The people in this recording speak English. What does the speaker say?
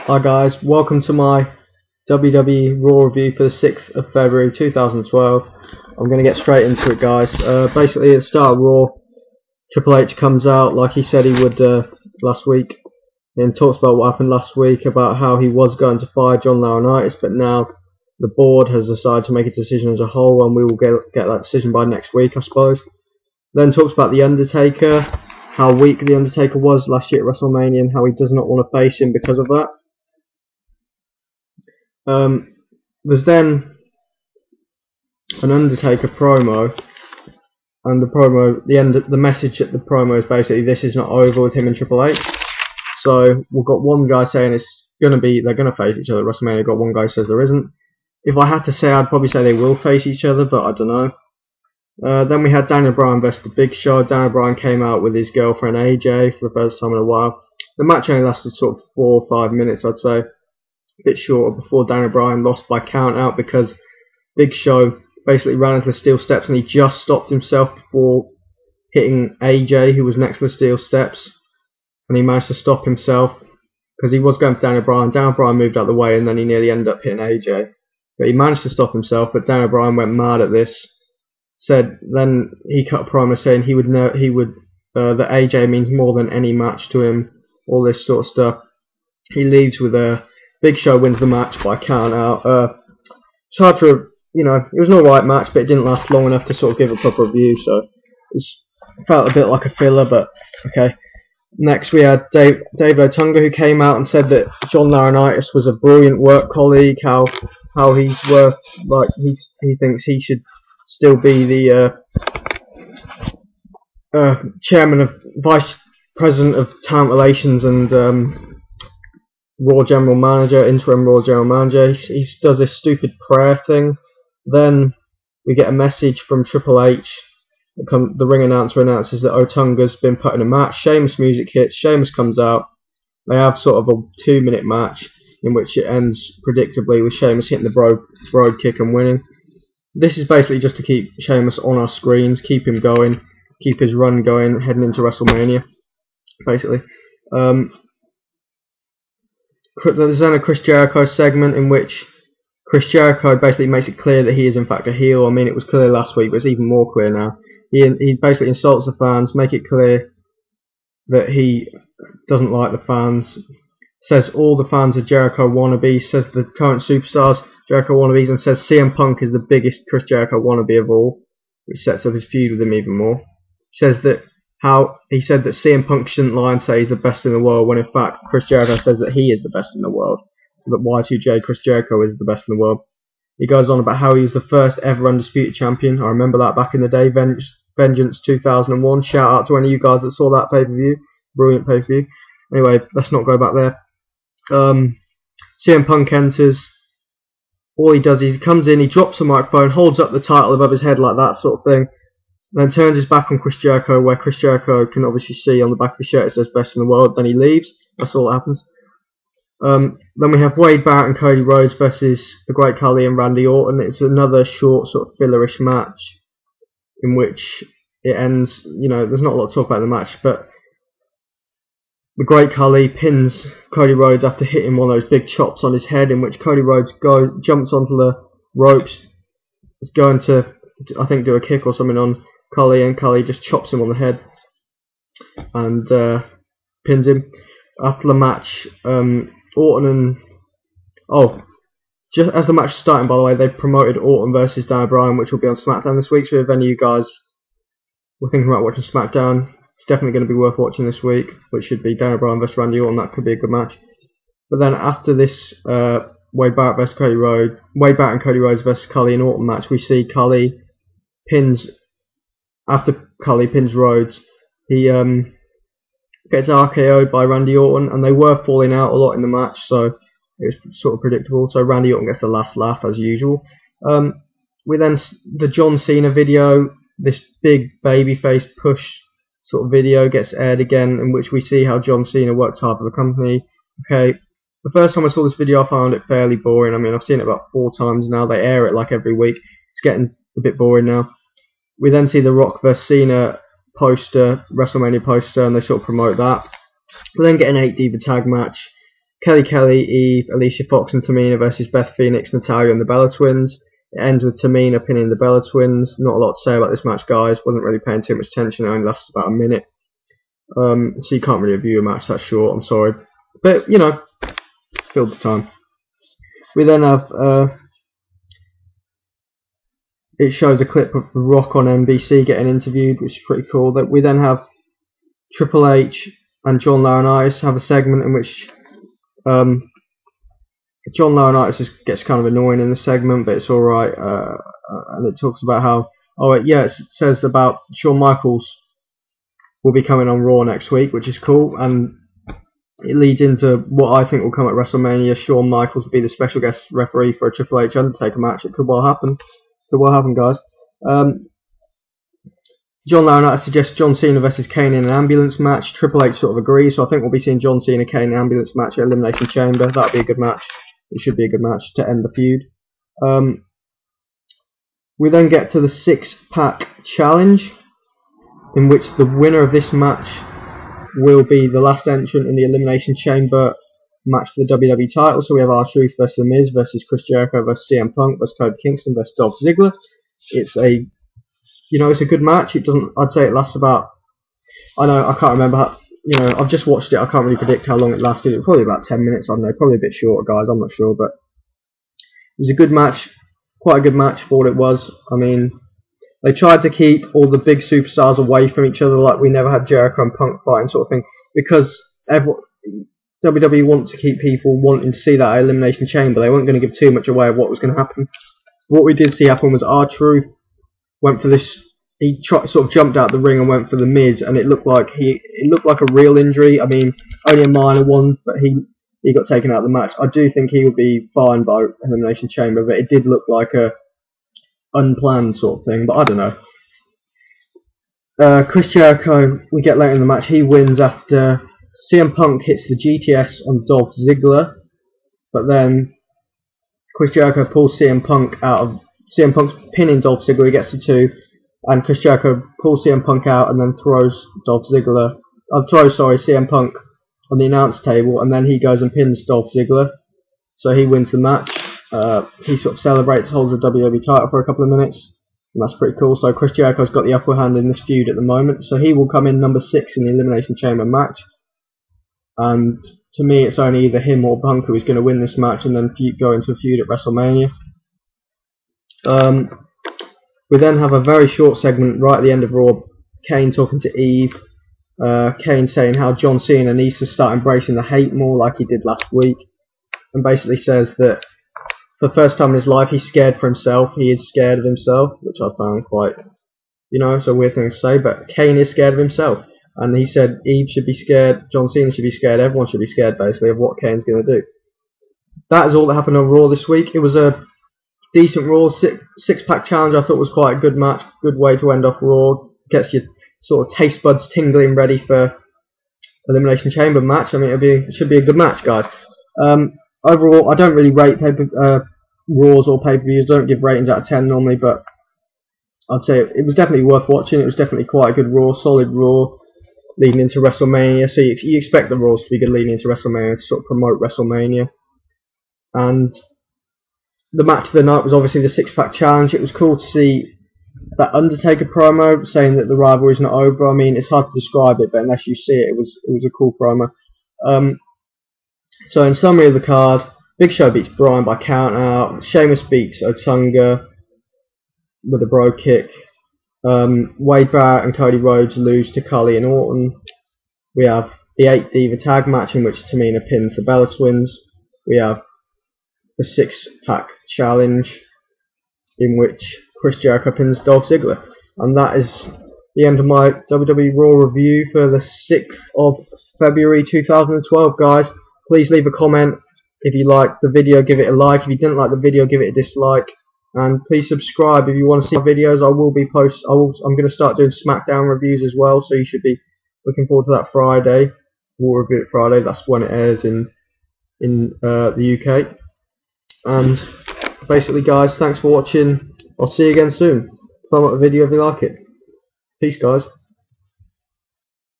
Hi guys, welcome to my WWE Raw review for the 6th of February 2012. I'm going to get straight into it, guys. Basically at the start of Raw, Triple H comes out like he said he would last week, and talks about what happened last week, about how he was going to fire John Laurinitis, but now the board has decided to make a decision as a whole, and we will get that decision by next week, I suppose. Then talks about The Undertaker, how weak The Undertaker was last year at WrestleMania, and how he does not want to face him because of that. There's then an Undertaker promo, and the message at the promo is basically this is not over with him and Triple H. So we've got one guy saying they're gonna face each other at WrestleMania. We've got one guy who says there isn't. If I had to say, I'd probably say they will face each other, but I don't know. Then we had Daniel Bryan versus The Big Show. Daniel Bryan came out with his girlfriend AJ for the first time in a while. The match only lasted sort of 4 or 5 minutes, I'd say. A bit shorter before Daniel Bryan lost by count out because Big Show basically ran into the steel steps and he just stopped himself before hitting AJ, who was next to the steel steps, and he managed to stop himself because he was going for Daniel Bryan. Daniel Bryan moved out of the way and then he nearly ended up hitting AJ, but he managed to stop himself. But Daniel Bryan went mad at this. Then he cut a promo saying that AJ means more than any match to him, all this sort of stuff. He leaves with a Big Show wins the match by count out. It's hard for, it was an alright match, but it didn't last long enough to sort of give a proper review, so it felt a bit like a filler, but okay. Next we had David Otunga, who came out and said that John Laurinitis was a brilliant work colleague, how he's worth, like, he thinks he should still be the vice president of talent relations and interim Raw General Manager. He does this stupid prayer thing. Then we get a message from Triple H. The ring announcer announces that Otunga's been put in a match. Sheamus music hits. Sheamus comes out. They have sort of a 2-minute match in which it ends predictably with Sheamus hitting the broad kick and winning. This is basically just to keep Sheamus on our screens, keep him going, keep his run going, heading into WrestleMania, basically. There's then a Chris Jericho segment in which Chris Jericho basically makes it clear that he is in fact a heel. I mean, it was clear last week, but it's even more clear now. He basically insults the fans, make it clear that he doesn't like the fans, says all the fans are Jericho wannabes, says the current superstars Jericho wannabes, and says CM Punk is the biggest Chris Jericho wannabe of all, which sets up his feud with him even more. He said that CM Punk shouldn't lie and say he's the best in the world, when in fact Chris Jericho says that he is the best in the world. So that Y2J Chris Jericho is the best in the world. He goes on about how he was the first ever undisputed champion. I remember that back in the day, Vengeance 2001. Shout out to any of you guys that saw that pay-per-view. Brilliant pay-per-view. Anyway, let's not go back there. CM Punk enters. All he does is he comes in, he drops the microphone, holds up the title above his head like that sort of thing, then turns his back on Chris Jericho, where Chris Jericho can obviously see on the back of his shirt it says best in the world. Then he leaves. That's all that happens. Then we have Wade Barrett and Cody Rhodes versus the Great Khali and Randy Orton. It's another short sort of fillerish match in which it ends, there's not a lot to talk about in the match, but the Great Khali pins Cody Rhodes after hitting one of those big chops on his head, in which Cody Rhodes jumps onto the ropes, is going to, I think, do a kick or something on Khali, and Khali just chops him on the head and pins him. After the match, just as the match is starting, by the way, they've promoted Orton versus Daniel Bryan, which will be on SmackDown this week. So if any of you guys were thinking about watching SmackDown, it's definitely going to be worth watching this week, which should be Daniel Bryan versus Randy Orton. That could be a good match. But then after this Wade Barrett and Cody Rhodes versus Khali and Orton match, we see after Khali pins Rhodes, he gets RKO'd by Randy Orton, and they were falling out a lot in the match, so it was sort of predictable. So Randy Orton gets the last laugh as usual. The John Cena video, this big babyface push sort of video, gets aired again, in which we see how John Cena works hard for the company. Okay, the first time I saw this video I found it fairly boring. I mean, I've seen it about 4 times now. They air it like every week. It's getting a bit boring now. We then see the Rock vs Cena WrestleMania poster, and they sort of promote that. We then get an 8 Diva tag match. Kelly, Eve, Alicia Fox and Tamina versus Beth Phoenix, Natalya and the Bella Twins. It ends with Tamina pinning the Bella Twins. Not a lot to say about this match, guys. Wasn't really paying too much attention. It only lasted about a minute. So you can't really review a match that short, I'm sorry. But, you know, filled the time. We then have, it shows a clip of The Rock on NBC getting interviewed, which is pretty cool. We then have Triple H and John Laurinitis have a segment in which John Laurinitis gets kind of annoying in the segment, but it's alright. And it talks about how, it says about Shawn Michaels will be coming on Raw next week, which is cool, and it leads into what I think will come at WrestleMania. Shawn Michaels will be the special guest referee for a Triple H Undertaker match. It could well happen. Could well happen, guys. John Laurinitis suggests John Cena versus Kane in an ambulance match. Triple H sort of agrees, so I think we'll be seeing John Cena Kane in an ambulance match at Elimination Chamber. That'll be a good match. It should be a good match to end the feud. We then get to the 6-pack challenge, in which the winner of this match will be the last entrant in the Elimination Chamber match for the WWE title. So we have R-Truth versus The Miz versus Chris Jericho versus CM Punk versus Kofi Kingston versus Dolph Ziggler. It's a, it's a good match. It doesn't. I'd say it lasts about. I can't remember how. I've just watched it. I can't really predict how long it lasted. It was probably about 10 minutes. I don't know. Probably a bit shorter, guys. I'm not sure, but it was a good match. Quite a good match for what it was. I mean, they tried to keep all the big superstars away from each other, like we never had Jericho and Punk fighting, sort of thing, because WWE wants to keep people wanting to see that Elimination Chamber. They weren't going to give too much away of what was going to happen. What we did see happen was R-Truth went for this. He sort of jumped out the ring and went for the Miz, and it looked like a real injury. I mean, only a minor one, but he got taken out of the match. I do think he would be fine by Elimination Chamber, but it did look like a unplanned sort of thing, but I don't know. Chris Jericho, we get later in the match, he wins after CM Punk hits the GTS on Dolph Ziggler, but then Chris Jericho pulls CM Punk's pinning Dolph Ziggler. He gets the 2, and Chris Jericho pulls CM Punk out and then throws CM Punk on the announce table, and then he goes and pins Dolph Ziggler, so he wins the match. He sort of celebrates, holds the WWE title for a couple of minutes, and that's pretty cool. So Chris Jericho's got the upper hand in this feud at the moment, so he will come in number 6 in the Elimination Chamber match. And to me, it's only either him or Punk who is going to win this match and then go into a feud at WrestleMania. We then have a very short segment right at the end of Raw. Kane talking to Eve. Kane saying how John Cena needs to start embracing the hate more like he did last week, and basically says that for the first time in his life he's scared for himself. He is scared of himself, which I found quite, it's a weird thing to say, but Kane is scared of himself. And he said Eve should be scared, John Cena should be scared, everyone should be scared basically of what Kane's going to do. That is all that happened on Raw this week. It was a decent Raw, 6-pack challenge. I thought was quite a good match, good way to end off Raw. Gets your sort of taste buds tingling ready for Elimination Chamber match. I mean, it should be a good match, guys. Overall, I don't really rate Raws or pay-per-views. I don't give ratings out of 10 normally, but I'd say it was definitely worth watching. It was definitely quite a good Raw, solid Raw, leading into WrestleMania. So you expect the Raws to be good leading into WrestleMania, to sort of promote WrestleMania. And the match of the night was obviously the 6-pack challenge. It was cool to see that Undertaker promo saying that the rivalry is not over. I mean, it's hard to describe it, but unless you see it, it was a cool promo. So in summary of the card, Big Show beats Bryan by count out. Sheamus beats Otunga with a bro kick. Barret and Cody Rhodes lose to Khali and Orton. We have the 8 Diva tag match in which Tamina pins the Bella Twins. We have the 6-pack challenge in which Chris Jericho pins Dolph Ziggler. And that is the end of my WWE Raw review for the 6th of February 2012, guys. Please leave a comment. If you liked the video, give it a like. If you didn't like the video, give it a dislike. And please subscribe if you want to see videos. I'm going to start doing SmackDown reviews as well, so you should be looking forward to that Friday. Raw Review it Friday. That's when it airs in the UK. And basically, guys, thanks for watching. I'll see you again soon. Thumb up the video if you like it. Peace, guys.